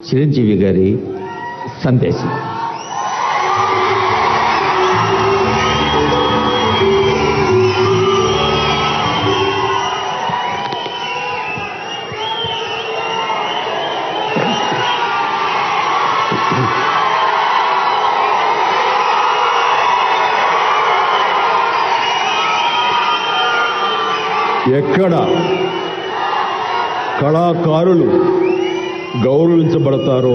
చిరంజీవి గారి సందేశం. ఎక్కడ కళాకారులు గౌరవించబడతారో,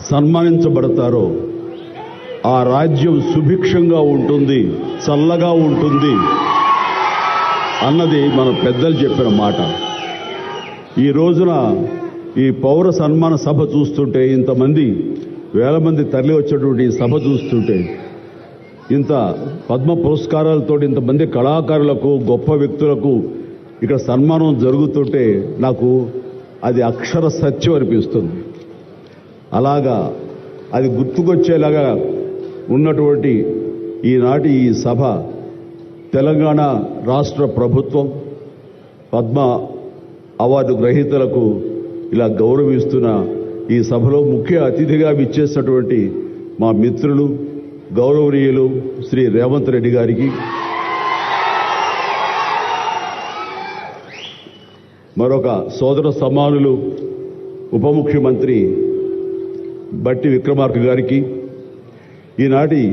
సన్మానించబడతారో ఆ రాజ్యం సుభిక్షంగా ఉంటుంది, చల్లగా ఉంటుంది అన్నది మన పెద్దలు చెప్పిన మాట. ఈ రోజున ఈ పౌర సన్మాన సభ చూస్తుంటే, ఇంతమంది వేల మంది తరలి వచ్చేటువంటి సభ చూస్తుంటే, ఇంత పద్మ పురస్కారాలతో ఇంతమంది కళాకారులకు, గొప్ప వ్యక్తులకు ఇక్కడ సన్మానం జరుగుతుంటే నాకు అది అక్షర సత్యం అనిపిస్తుంది. అలాగా అది గుర్తుకొచ్చేలాగా ఉన్నటువంటి ఈనాటి ఈ సభ తెలంగాణ రాష్ట్ర ప్రభుత్వం పద్మ అవార్డు గ్రహీతలకు ఇలా గౌరవిస్తున్న ఈ సభలో ముఖ్య అతిథిగా విచ్చేసినటువంటి మా మిత్రులు గౌరవనీయులు శ్రీ రేవంత్ రెడ్డి గారికి, మరొక సోదర సమానులు ఉప ముఖ్యమంత్రి బట్టి విక్రమార్క గారికి, ఈనాటి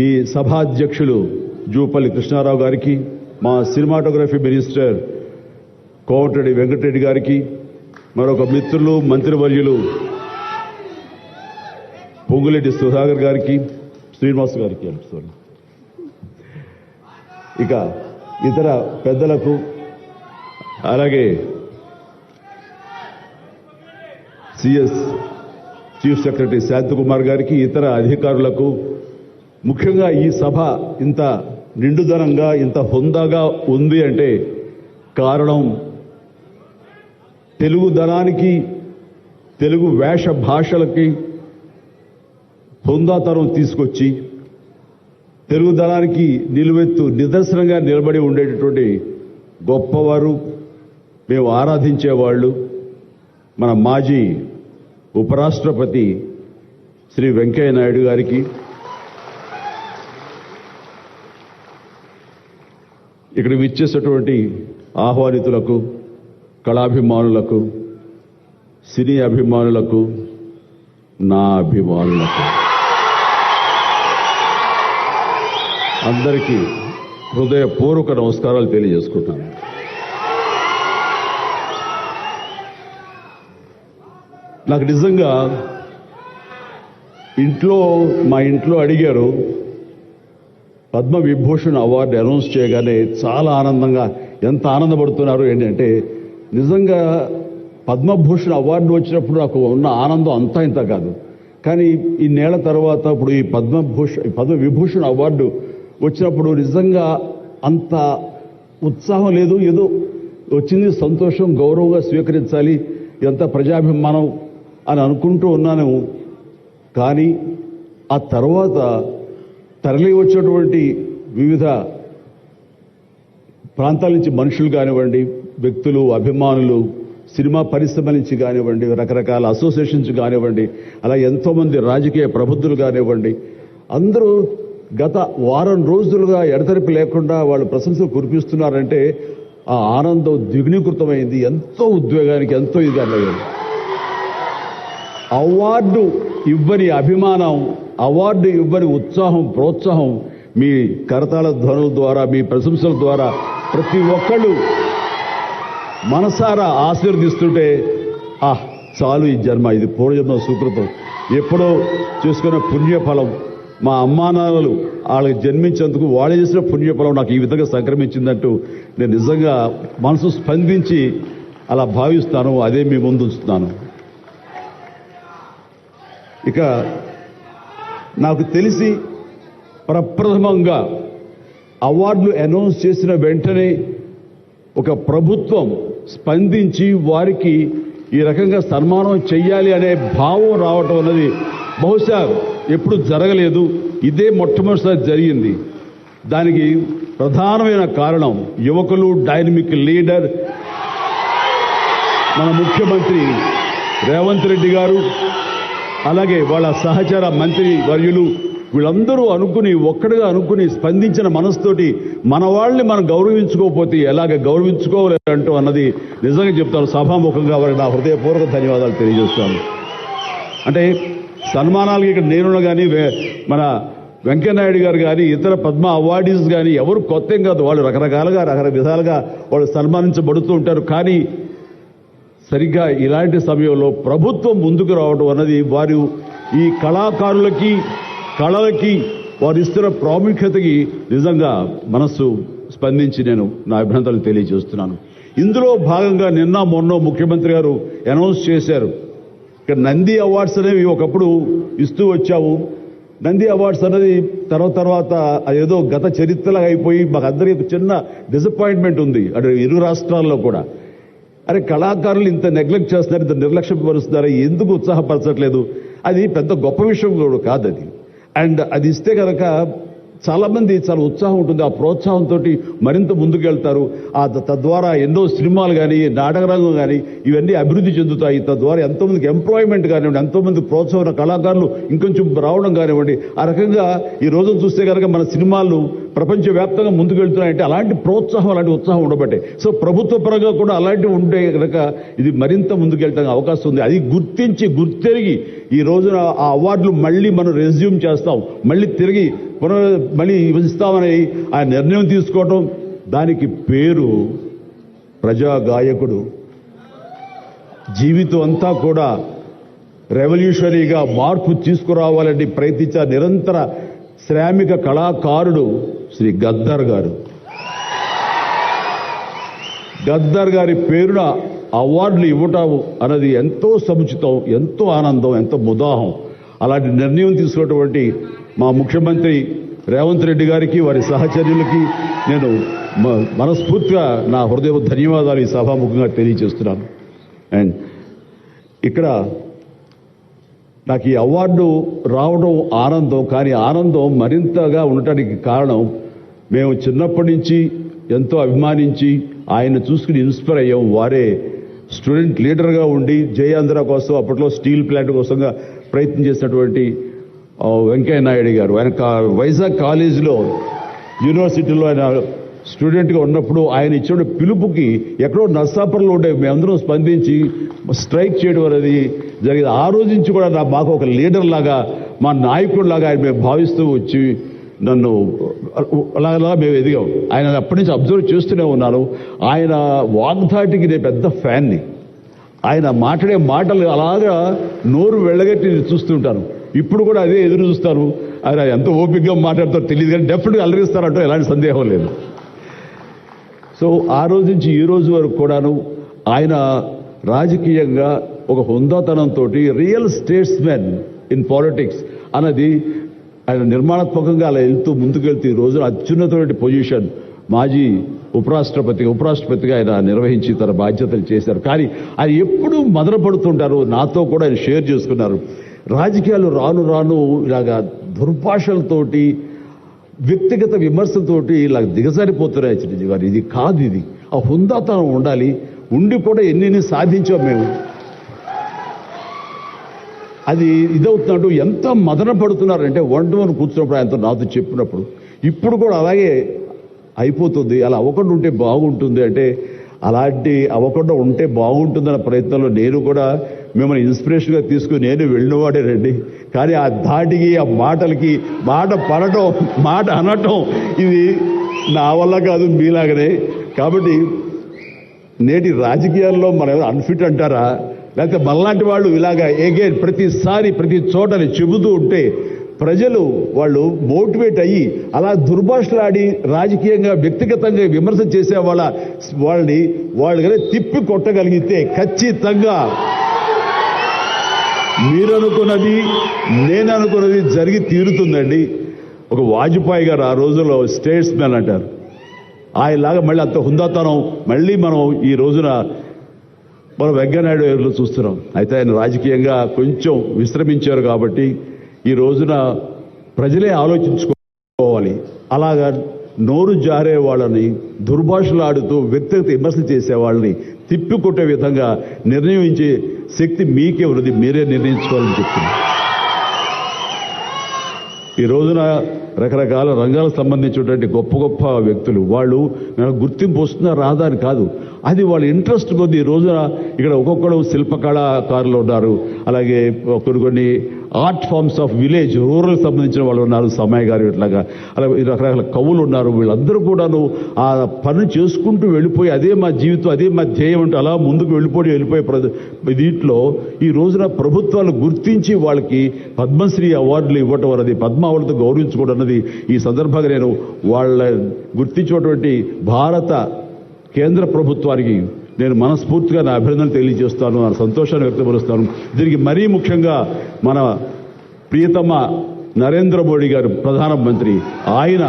ఈ సభాధ్యక్షులు జూపల్లి కృష్ణారావు గారికి, మా సినిమాటోగ్రఫీ మినిస్టర్ కోమటిరెడ్డి వెంకటరెడ్డి గారికి, మరొక మిత్రులు మంత్రివర్యులు పొంగులేటి సుధాకర్ గారికి, శ్రీనివాస్ గారికి, ఇక ఇతర పెద్దలకు, అలాగే సిఎస్ చీఫ్ సెక్రటరీ శాంతకుమార్ గారికి, ఇతర అధికారులకు, ముఖ్యంగా ఈ సభ ఇంత నిండుదనంగా ఇంత హుందాగా ఉంది అంటే కారణం తెలుగుదనానికి, తెలుగు వేష భాషలకి హుందాతనం తీసుకొచ్చి తెలుగుదనానికి నిలువెత్తు నిదర్శనంగా నిలబడి ఉండేటటువంటి గొప్పవారు, మేము ఆరాధించేవాళ్ళు మన మాజీ ఉపరాష్ట్రపతి శ్రీ వెంకయ్య నాయుడు గారికి, ఇక్కడ విచ్చేసినటువంటి ఆహ్వానితులకు, కళాభిమానులకు, సినీ అభిమానులకు, నా అభిమానులకు అందరికీ హృదయపూర్వక నమస్కారాలు తెలియజేసుకుంటాను. నాకు నిజంగా మా ఇంట్లో అడిగారు, పద్మ విభూషణ్ అవార్డు అనౌన్స్ చేయగానే చాలా ఆనందంగా, ఎంత ఆనందపడుతున్నారు ఏంటంటే, నిజంగా పద్మభూషణ్ అవార్డు వచ్చినప్పుడు నాకు ఉన్న ఆనందం అంతా ఇంత కాదు. కానీ ఇన్నేళ్ల తర్వాత ఇప్పుడు ఈ పద్మ విభూషణ్ అవార్డు వచ్చినప్పుడు నిజంగా అంత ఉత్సాహం లేదు. ఏదో వచ్చింది, సంతోషం, గౌరవంగా స్వీకరించాలి, ఎంత ప్రజాభిమానం అని అనుకుంటూ ఉన్నాను. కానీ ఆ తర్వాత తరలి వచ్చేటువంటి వివిధ ప్రాంతాల నుంచి మనుషులు కానివ్వండి, వ్యక్తులు, అభిమానులు, సినిమా పరిశ్రమ నుంచి కానివ్వండి, రకరకాల అసోసియేషన్స్ కానివ్వండి, అలా ఎంతోమంది రాజకీయ ప్రబుద్ధులు కానివ్వండి, అందరూ గత వారం రోజులుగా ఎడతెరిపి లేకుండా వాళ్ళు ప్రశంసలు కురిపిస్తున్నారంటే ఆ ఆనందం ద్విగుణీకృతమైంది. ఎంతో ఉద్వేగానికి, ఎంతో ఇదిగా అయ్యింది. అవార్డు ఇవ్వని అభిమానం, అవార్డు ఇవ్వని ఉత్సాహం, ప్రోత్సాహం మీ కరతాళ ధ్వనుల ద్వారా, మీ ప్రశంసల ద్వారా ప్రతి ఒక్కళ్ళు మనసారా ఆశీర్వదిస్తుంటే, చాలు ఈ జన్మ, ఇది పూర్వజన్మ సుకృతం, ఎప్పుడో చేసుకున్న పుణ్యఫలం, మా అమ్మానాన్నలు వాళ్ళకి జన్మించేందుకు వాళ్ళు చేసిన పుణ్యఫలం నాకు ఈ విధంగా సంక్రమించిందంటూ నేను నిజంగా మనసు స్పందించి అలా భావిస్తాను. అదే మీ ముందు ఉంచుతున్నాను. ఇక నాకు తెలిసి ప్రప్రథమంగా అవార్డులు అనౌన్స్ చేసిన వెంటనే ఒక ప్రభుత్వం స్పందించి వారికి ఈ రకంగా సన్మానం చెయ్యాలి అనే భావం రావటం అన్నది బహుశా ఎప్పుడు జరగలేదు. ఇదే మొట్టమొదటిసారి జరిగింది. దానికి ప్రధానమైన కారణం యువకులు, డైనమిక్ లీడర్ మన ముఖ్యమంత్రి రేవంత్ రెడ్డి గారు, అలాగే వాళ్ళ సహచర మంత్రి వర్యులు వీళ్ళందరూ ఒక్కడిగా అనుకుని స్పందించిన మనసుతోటి మన వాళ్ళని మనం గౌరవించుకోకపోతే ఎలాగ గౌరవించుకోవాలంటూ అన్నది నిజంగా చెప్తాను. సభాముఖంగా వారికి నా హృదయపూర్వక ధన్యవాదాలు తెలియజేస్తాను. అంటే సన్మానాలకి ఇక్కడ నేనున్న కానీ మన వెంకయ్యనాయుడు గారు కానీ ఇతర పద్మ అవార్డీస్ కానీ ఎవరు కొత్త ఏం కాదు. వాళ్ళు రకరకాలుగా విధాలుగా వాళ్ళు సన్మానించబడుతూ ఉంటారు. కానీ సరిగ్గా ఇలాంటి సమయంలో ప్రభుత్వం ముందుకు రావడం అన్నది వారు ఈ కళాకారులకి కళలకి వారు ఇస్తున్న ప్రాముఖ్యతకి నిజంగా మనస్సు స్పందించి నేను నా అభినందనలు తెలియజేస్తున్నాను. ఇందులో భాగంగా నిన్న మొన్న ముఖ్యమంత్రి గారు అనౌన్స్ చేశారు, ఇక్కడ నంది అవార్డ్స్ అనేవి ఒకప్పుడు ఇస్తూ వచ్చాము. నంది అవార్డ్స్ అనేది తర్వాత అదేదో గత చరిత్రలాగా అయిపోయి మాకు అందరికీ చిన్న డిసప్పాయింట్మెంట్ ఉంది అంటే ఇరు రాష్ట్రాల్లో కూడా. అరే కళాకారులు ఇంత నెగ్లెక్ట్ చేస్తున్నారు, ఇంత నిర్లక్ష్యపరుస్తున్నారు, ఎందుకు ఉత్సాహపరచట్లేదు? అది పెద్ద గొప్ప విషయం కూడా కాదు అది. అండ్ అది ఇస్తే కనుక చాలామంది చాలా ఉత్సాహం ఉంటుంది, ఆ ప్రోత్సాహంతో మరింత ముందుకెళ్తారు. తద్వారా ఎన్నో సినిమాలు కానీ నాటక రంగం కానీ ఇవన్నీ అభివృద్ధి చెందుతాయి. తద్వారా ఎంతోమందికి ఎంప్లాయ్మెంట్ కానివ్వండి, ఎంతోమంది ప్రోత్సాహం కళాకారులు ఇంకొంచెం రావడం కానివ్వండి. ఆ రకంగా ఈ రోజున చూస్తే కనుక మన సినిమాలు ప్రపంచవ్యాప్తంగా ముందుకెళ్తున్నాయంటే అలాంటి ప్రోత్సాహం అలాంటి ఉత్సాహం ఉండబట్టే. సో ప్రభుత్వ పరంగా కూడా అలాంటివి ఉంటే కనుక ఇది మరింత ముందుకెళ్ళడానికి అవకాశం ఉంది. అది గుర్తెరిగి ఈ రోజున ఆ అవార్డులు మళ్ళీ మనం రెజ్యూమ్ చేస్తాం, మళ్ళీ తిరిగి మళ్ళీ ఇస్తామని ఆ నిర్ణయం తీసుకోవటం, దానికి పేరు ప్రజా గాయకుడు. జీవితం అంతా కూడా రెవల్యూషనరీగా మార్పు తీసుకురావాలని ప్రయత్నించే నిరంతర శ్రామిక కళాకారుడు శ్రీ గద్దర్ గారు. గద్దర్ గారి పేరున అవార్డులు ఇవ్వటం అన్నది ఎంతో సముచితం, ఎంతో ఆనందం, ఎంతో ముదాహం. అలాంటి నిర్ణయం తీసుకున్నటువంటి మా ముఖ్యమంత్రి రేవంత్ రెడ్డి గారికి వారి సహచర్యులకి నేను మనస్ఫూర్తిగా నా హృదయ ధన్యవాదాలు ఈ సభాముఖంగా తెలియజేస్తున్నాను. అండ్ ఇక్కడ నాకు ఈ అవార్డు రావడం ఆనందం, కానీ ఆనందం మరింతగా ఉండటానికి కారణం మేము చిన్నప్పటి నుంచి ఎంతో అభిమానించి ఆయన చూసుకుని ఇన్స్పైర్ అయ్యాం. వారే స్టూడెంట్ లీడర్గా ఉండి జయాంధ్ర కోసం అప్పట్లో స్టీల్ ప్లాంట్ కోసంగా ప్రయత్నం చేసినటువంటి వెంకయ్య నాయుడు గారు. ఆయన వైజాగ్ కాలేజీలో యూనివర్సిటీలో ఆయన స్టూడెంట్గా ఉన్నప్పుడు ఆయన ఇచ్చిన పిలుపుకి ఎక్కడో నర్సాపురంలో ఉండే మేమందరం స్పందించి స్ట్రైక్ చేయడం అనేది జరిగింది. ఆ రోజు నుంచి కూడా మాకు ఒక లీడర్ లాగా, మా నాయకుడిలాగా ఆయన మేము భావిస్తూ వచ్చి నన్ను అలాగా మేము ఎదిగాం. ఆయన అప్పటి నుంచి అబ్జర్వ్ చేస్తూనే ఉన్నాను. ఆయన వాగ్ధాటికి నేను పెద్ద ఫ్యాన్ని. ఆయన మాట్లాడే మాటలు అలాగా నోరు వెళ్ళగట్టి చూస్తుంటాను. ఇప్పుడు కూడా అదే ఎదురు చూస్తాను. ఆయన ఎంత ఓపికగా మాట్లాడతారో తెలియదు, కానీ డెఫినెట్గా అలరిస్తారంటో ఎలాంటి సందేహం లేదు. సో ఆ రోజు నుంచి ఈ రోజు వరకు కూడాను ఆయన రాజకీయంగా ఒక హుందాతనంతో రియల్ స్టేట్స్మెన్ ఇన్ పాలిటిక్స్ అన్నది ఆయన నిర్మాణాత్మకంగా అలా ముందుకెళ్తూ ఈ రోజున అత్యున్నతమైన పొజిషన్ మాజీ ఉపరాష్ట్రపతిగా ఆయన నిర్వహించి తన బాధ్యతలు చేశారు. కానీ ఆయన ఎప్పుడూ మదనపడుతుంటారు. నాతో కూడా ఆయన షేర్ చేసుకున్నారు. రాజకీయాలు రాను ఇలాగా దుర్భాషలతోటి వ్యక్తిగత విమర్శలతోటి ఇలా దిగజారిపోతున్నాయి చిరంజీవి గారు. ఇది కాదు, ఇది ఆ హుందాతనం ఉండాలి. ఉండి కూడా ఎన్ని సాధించాం మేము. అది ఇదవుతున్నట్టు ఎంత మదన పడుతున్నారంటే వన్ కూర్చున్నప్పుడు ఆయనతో నాతో చెప్పినప్పుడు ఇప్పుడు కూడా అలాగే అయిపోతుంది. అలా అవ్వకుండా ఉంటే బాగుంటుంది అంటే అలాంటి అవ్వకుండా ఉంటే బాగుంటుందన్న ప్రయత్నంలో నేను కూడా మిమ్మల్ని ఇన్స్పిరేషన్గా తీసుకుని నేను వెళ్ళినవాడేనండి. కానీ ఆ ధాటికి ఆ మాటలకి మాట పడటం మాట అనటం ఇది నా వల్ల కాదు, మీలాగనే. కాబట్టి నేటి రాజకీయాల్లో మనం అన్ఫిట్ అంటారా, లేకపోతే మనలాంటి వాళ్ళు ఇలాగా ఎగైన్ ప్రతిసారి ప్రతి చోటని చెబుతూ ఉంటే ప్రజలు వాళ్ళు మోటివేట్ అయ్యి అలా దుర్భాషలాడి రాజకీయంగా వ్యక్తిగతంగా విమర్శ చేసే వాళ్ళని కానీ తిప్పి కొట్టగలిగితే ఖచ్చితంగా మీరనుకున్నది నేననుకున్నది జరిగి తీరుతుందండి. ఒక వాజ్పేయి గారు ఆ రోజుల్లో స్టేట్స్ మ్యాన్ అంటారు. ఆయనలాగా మళ్ళీ అంత హుందాతనం మళ్ళీ మనం ఈ రోజున మనం వెంకయ్యనాయుడు గారిలో చూస్తున్నాం. అయితే ఆయన రాజకీయంగా కొంచెం విశ్రమించారు కాబట్టి ఈ రోజున ప్రజలే ఆలోచించుకోవాలి. అలాగా నోరు జారే వాళ్ళని, దుర్భాషలాడుతూ వ్యక్తిగత విమర్శలు చేసే వాళ్ళని తిప్పికొట్టే విధంగా నిర్ణయించే శక్తి మీకే ఉన్నది, మీరే నిర్ణయించుకోవాలని చెప్తున్నారు. ఈ రోజున రకరకాల రంగాలకు సంబంధించినటువంటి గొప్ప గొప్ప వ్యక్తులు వాళ్ళు నాకు గుర్తింపు వస్తుందా రాదా అని కాదు, అది వాళ్ళ ఇంట్రెస్ట్ కొద్ది. ఈ రోజున ఇక్కడ ఒక్కొక్కడు శిల్పకళాకారులు ఉన్నారు, అలాగే కొన్ని art forms of village rural సంబంధించిన వాళ్ళు ఉన్నారు, సమయ గారు ఇట్లాగా అలాగే రకరకాల కవులు ఉన్నారు. వీళ్ళందరూ కూడాను ఆ పని చేసుకుంటూ వెళ్ళిపోయి అదే మా జీవితం, అదే మా ధ్యేయం అంటూ అలా ముందుకు వెళ్ళిపోయే దీంట్లో ఈ రోజున ప్రభుత్వాలు గుర్తించి వాళ్ళకి పద్మశ్రీ అవార్డులు ఇవ్వటం అన్నది, పద్మ అవార్డుతో గౌరవించుకోవడం అన్నది ఈ సందర్భంగా నేను వాళ్ళ గుర్తించినటువంటి భారత కేంద్ర ప్రభుత్వానికి నేను మనస్ఫూర్తిగా నా అభినందనలు తెలియజేస్తాను, నా సంతోషాన్ని వ్యక్తపరుస్తాను. దీనికి మరీ ముఖ్యంగా మన ప్రియతమ నరేంద్ర మోడీ గారు ప్రధానమంత్రి, ఆయన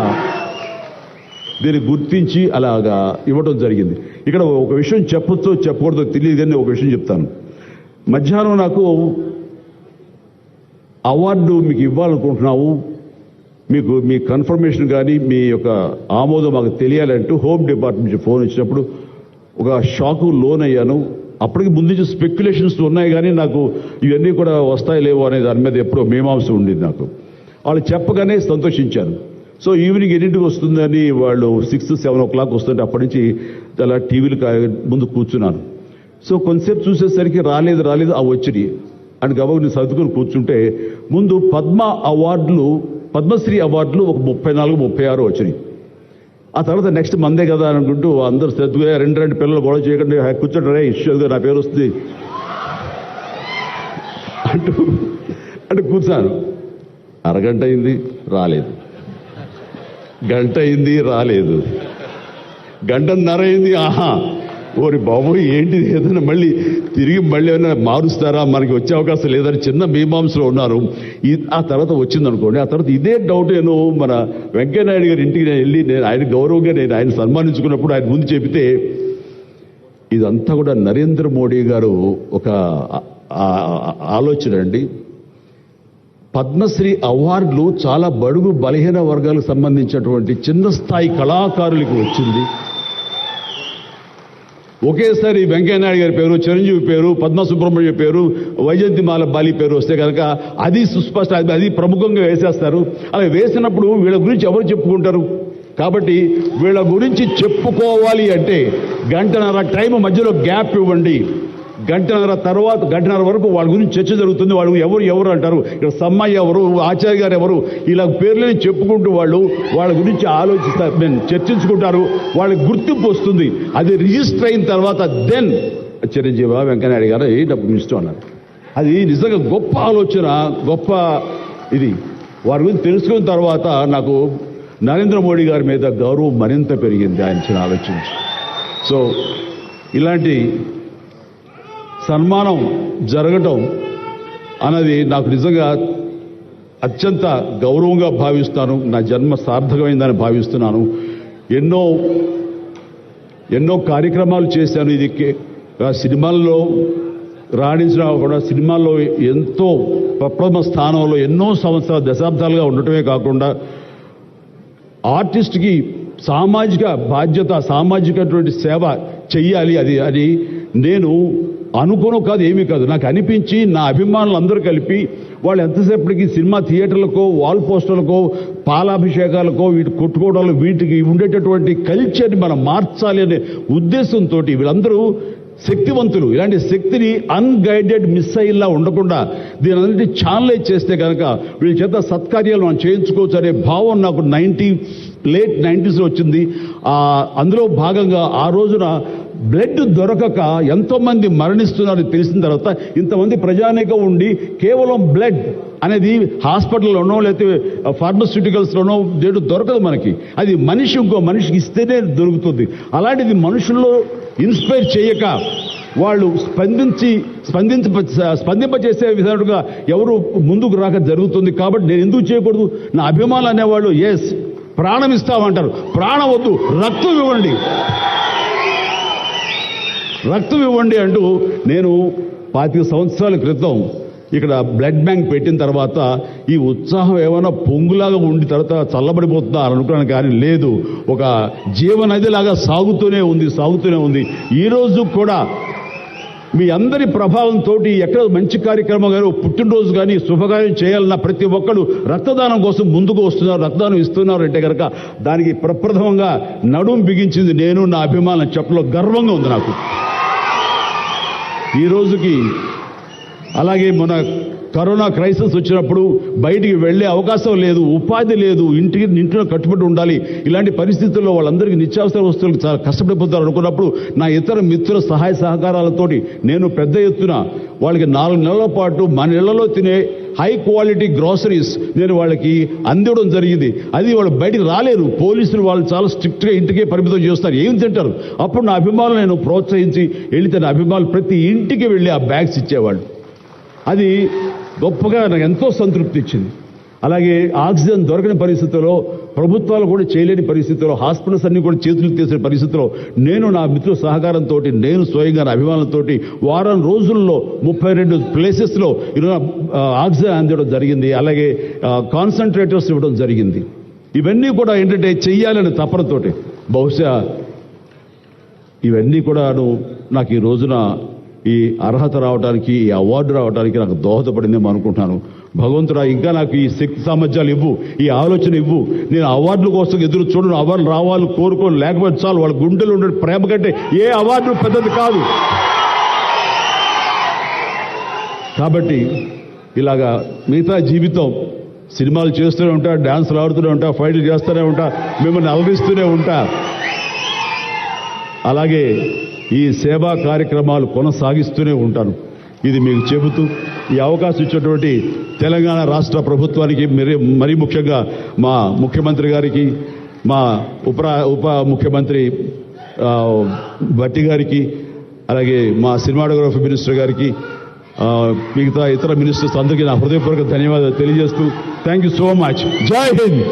దీన్ని గుర్తించి అలాగా ఇవ్వడం జరిగింది. ఇక్కడ ఒక విషయం చెప్పొచ్చో చెప్పకూడదో తెలియదు, కానీ ఒక విషయం చెప్తాను. మధ్యాహ్నం నాకు అవార్డు మీకు ఇవ్వాలనుకుంటున్నాము, మీకు మీ కన్ఫర్మేషన్ కానీ మీ యొక్క ఆమోదం మాకు తెలియాలంటూ హోమ్ డిపార్ట్మెంట్ నుంచి ఫోన్ వచ్చినప్పుడు ఒక షాకు లోన్ అయ్యాను. అప్పటికి ముందు నుంచి స్పెక్యులేషన్స్ ఉన్నాయి, కానీ నాకు ఇవన్నీ కూడా వస్తాయి లేవో అనే దాని మీద ఎప్పుడో మీమాంస ఉండింది నాకు. వాళ్ళు చెప్పగానే సంతోషించాను. సో ఈవినింగ్ ఎన్నింటికి వస్తుందని వాళ్ళు 6-7 o'clock వస్తుంటే అప్పటి నుంచి అలా టీవీలు ముందు కూర్చున్నాను. సో కొంతసేపు చూసేసరికి రాలేదు వచ్చినాయి అని గబగబా నేను సర్దుకొని కూర్చుంటే ముందు పద్మశ్రీ అవార్డులు ఒక 34-36 వచ్చినాయి. ఆ తర్వాత నెక్స్ట్ మందే కదా అనుకుంటూ అందరూ శ్రద్ధగా రెండు పిల్లలు గొడవ చేయకుండా కూర్చోండి ఇష్యూగా నా పేరు వస్తుంది అంటే కూర్చాను. అరగంట అయింది రాలేదు, గంట అయింది రాలేదు, గంటన్నర అయింది. ఓరి బాబు ఏంటిది, ఏదైనా మళ్ళీ ఏమైనా మారుస్తారా, మనకి వచ్చే అవకాశం లేదని చిన్న మీమాంసలో ఉన్నారు. ఆ తర్వాత వచ్చిందనుకోండి, ఆ తర్వాత ఇదే డౌట్ నేను మన వెంకయ్యనాయుడు గారి ఇంటికి నేను వెళ్ళి ఆయన గౌరవంగా ఆయన సన్మానించుకున్నప్పుడు ఆయన ముందు చెబితే ఇదంతా కూడా నరేంద్ర మోడీ గారు ఒక ఆలోచన అండి. పద్మశ్రీ అవార్డులు చాలా బడుగు బలహీన వర్గాలకు సంబంధించినటువంటి చిన్న స్థాయి కళాకారులకు వచ్చింది. ఒకేసారి వెంకయ్యనాయుడు గారి పేరు, చిరంజీవి పేరు, పద్మ సుబ్రహ్మణ్య పేరు, వైజయంతిమాల బాలి పేరు వస్తే కనుక అది సుస్పష్ట, అది ప్రముఖంగా వేసేస్తారు. అలా వేసినప్పుడు వీళ్ళ గురించి ఎవరు చెప్పుకుంటారు? కాబట్టి వీళ్ళ గురించి చెప్పుకోవాలి అంటే గంటన్నర టైం మధ్యలో గ్యాప్ ఇవ్వండి. గంటన్నర వరకు వాళ్ళ గురించి చర్చ జరుగుతుంది. వాళ్ళు ఎవరు అంటారు, ఇక్కడ సమ్మయ్య ఎవరు, ఆచార్య గారు ఎవరు, ఇలా పేర్లని చెప్పుకుంటూ వాళ్ళ గురించి ఆలోచిస్తారు, చర్చించుకుంటారు. వాళ్ళకి గుర్తింపు వస్తుంది. అది రిజిస్టర్ అయిన తర్వాత దెన్ చిరంజీవి వెంకయ్యనాయుడు గారు డబ్బు ఇష్టం అన్నారు. అది నిజంగా గొప్ప ఆలోచన, గొప్ప ఇది. వారి గురించి తెలుసుకున్న తర్వాత నాకు నరేంద్ర మోడీ గారి మీద గౌరవం మరింత పెరిగింది ఆయన ఆలోచించి. సో ఇలాంటి సన్మానం జరగటం అన్నది నాకు నిజంగా అత్యంత గౌరవంగా భావిస్తాను. నా జన్మ సార్థకమైందని భావిస్తున్నాను. ఎన్నో కార్యక్రమాలు చేశాను. ఇది సినిమాల్లో రాణించిన కూడా సినిమాల్లో ఎంతో ప్రథమ స్థానంలో ఎన్నో సంవత్సరాలు దశాబ్దాలుగా ఉండటమే కాకుండా ఆర్టిస్ట్కి సామాజిక బాధ్యత, సామాజికటువంటి సేవ చెయ్యాలి. అది నేను అనుకోను కాదు, ఏమీ కాదు, నాకు అనిపించి నా అభిమానులు అందరూ కలిపి వాళ్ళు ఎంతసేపటికి సినిమా థియేటర్లకో, వాల్ పోస్టర్లకో, పాలాభిషేకాలకో, వీటి కొట్టుకోవడాలు, వీటికి ఉండేటటువంటి కల్చర్ని మనం మార్చాలి అనే ఉద్దేశంతో వీళ్ళందరూ శక్తివంతులు. ఇలాంటి శక్తిని అన్గైడెడ్ మిస్సైల్లా ఉండకుండా దీని అన్నింటి ఛానలైజ్ చేస్తే కనుక వీళ్ళ చేత సత్కార్యాలు మనం చేయించుకోవచ్చు అనే భావం నాకు లేట్ 90s వచ్చింది. అందులో భాగంగా ఆ రోజున బ్లడ్ దొరకక ఎంతోమంది మరణిస్తున్నారని తెలిసిన తర్వాత ఇంతమంది ప్రజానీకం ఉండి కేవలం బ్లడ్ అనేది హాస్పిటల్లోనో లేకపోతే ఫార్మస్యూటికల్స్లోనో దొరకదు మనకి. అది మనిషి ఇంకో మనిషికి ఇస్తేనే దొరుకుతుంది. అలాంటిది మనుషుల్లో ఇన్స్పైర్ చేయక వాళ్ళు స్పందింపచేసే విధాలుగా ఎవరు ముందుకు రాక జరుగుతుంది. కాబట్టి నేను ఎందుకు చేయకూడదు? నా అభిమానులు అనేవాళ్ళు ఎస్ ప్రాణం ఇస్తామంటారు. ప్రాణం వద్దు, రక్తం ఇవ్వండి అంటూ నేను 25 సంవత్సరాల క్రితం ఇక్కడ బ్లడ్ బ్యాంక్ పెట్టిన తర్వాత ఈ ఉత్సాహం ఏమైనా పొంగులాగా ఉండి తర్వాత చల్లబడిపోతుందా అని అనుకున్నాను, కానీ లేదు, ఒక జీవనదిలాగా సాగుతూనే ఉంది. ఈ రోజు కూడా మీ అందరి ప్రభావంతో ఎక్కడ మంచి కార్యక్రమం కానీ పుట్టినరోజు కానీ శుభకార్యం చేయాలన్న ప్రతి ఒక్కరు రక్తదానం కోసం ముందుకు వస్తున్నారు, రక్తదానం ఇస్తున్నారు అంటే కనుక దానికి ప్రప్రథమంగా నడుం బిగించింది నేను, నా అభిమానం చెప్పలో గర్వంగా ఉంది నాకు ఈ రోజుకి. అలాగే మన కరోనా క్రైసిస్ వచ్చినప్పుడు బయటికి వెళ్లే అవకాశం లేదు, ఉపాధి లేదు, ఇంట్లో కట్టుబడి ఉండాలి. ఇలాంటి పరిస్థితుల్లో వాళ్ళందరికీ నిత్యావసర వస్తువులకు చాలా కష్టపడిపోతారు అనుకున్నప్పుడు నా ఇతర మిత్రుల సహాయ సహకారాలతోటి నేను పెద్ద ఎత్తున వాళ్ళకి 4 నెలల పాటు మన ఇళ్లలో తినే హై క్వాలిటీ గ్రోసరీస్ నేను వాళ్ళకి అందివ్వడం జరిగింది. అది వాళ్ళు బయటికి రాలేరు, పోలీసులు వాళ్ళు చాలా స్ట్రిక్ట్గా ఇంటికే పరిమితం చేస్తారు, ఏం తింటారు. అప్పుడు నా అభిమానులు నేను ప్రోత్సహించి వెళితే నా అభిమానులు ప్రతి ఇంటికి వెళ్ళి ఆ బ్యాగ్స్ ఇచ్చేవాళ్ళు. అది గొప్పగా నాకు ఎంతో సంతృప్తి ఇచ్చింది. అలాగే ఆక్సిజన్ దొరకని పరిస్థితుల్లో, ప్రభుత్వాలు కూడా చేయలేని పరిస్థితుల్లో, హాస్పిటల్స్ అన్ని కూడా చేతులు తీసిన పరిస్థితుల్లో నేను నా మిత్రుల సహకారంతో, నేను స్వయంగా నా అభిమానులతో వారం రోజుల్లో 32 ప్లేసెస్లో ఈరోజు ఆక్సిజన్ అందించడం జరిగింది. అలాగే కాన్సన్ట్రేటర్స్ ఇవ్వడం జరిగింది. ఇవన్నీ కూడా ఏంటంటే చెయ్యాలని తపనతోటి, బహుశా ఇవన్నీ కూడా నాకు ఈ రోజున ఈ అర్హత రావడానికి, ఈ అవార్డు రావడానికి నాకు దోహదపడిందేమో అనుకుంటున్నాను. భగవంతుడా ఇంకా నాకు ఈ శక్తి సామర్థ్యాలు ఇవ్వు, ఈ ఆలోచన ఇవ్వు. నేను అవార్డుల కోసం ఎదురు చూడను, అవార్డు రావాలి కోరుకోను, లేకపోతే చాలు. వాళ్ళ గుండెలు ఉండే ప్రేమ కంటే ఏ అవార్డు పెద్దది కాదు. కాబట్టి ఇలాగా మిగతా జీవితం సినిమాలు చేస్తూనే ఉంటా, డాన్సులు ఆడుతూనే ఉంటా, ఫైట్లు చేస్తూనే ఉంటా, మిమ్మల్ని అలరిస్తూనే ఉంటా. అలాగే ఈ సేవా కార్యక్రమాలు కొనసాగిస్తూనే ఉంటాను. ఇది మీకు చెబుతూ ఈ అవకాశం ఇచ్చినటువంటి తెలంగాణ రాష్ట్ర ప్రభుత్వానికి, మరీ ముఖ్యంగా మా ముఖ్యమంత్రి గారికి, మా ఉప ముఖ్యమంత్రి భట్టి గారికి, అలాగే మా సినిమాటోగ్రఫీ మినిస్టర్ గారికి, మిగతా ఇతర మినిస్టర్స్ అందరికీ నా హృదయపూర్వక ధన్యవాదాలు తెలియజేస్తూ థ్యాంక్ యూ సో మచ్. జై హింద్.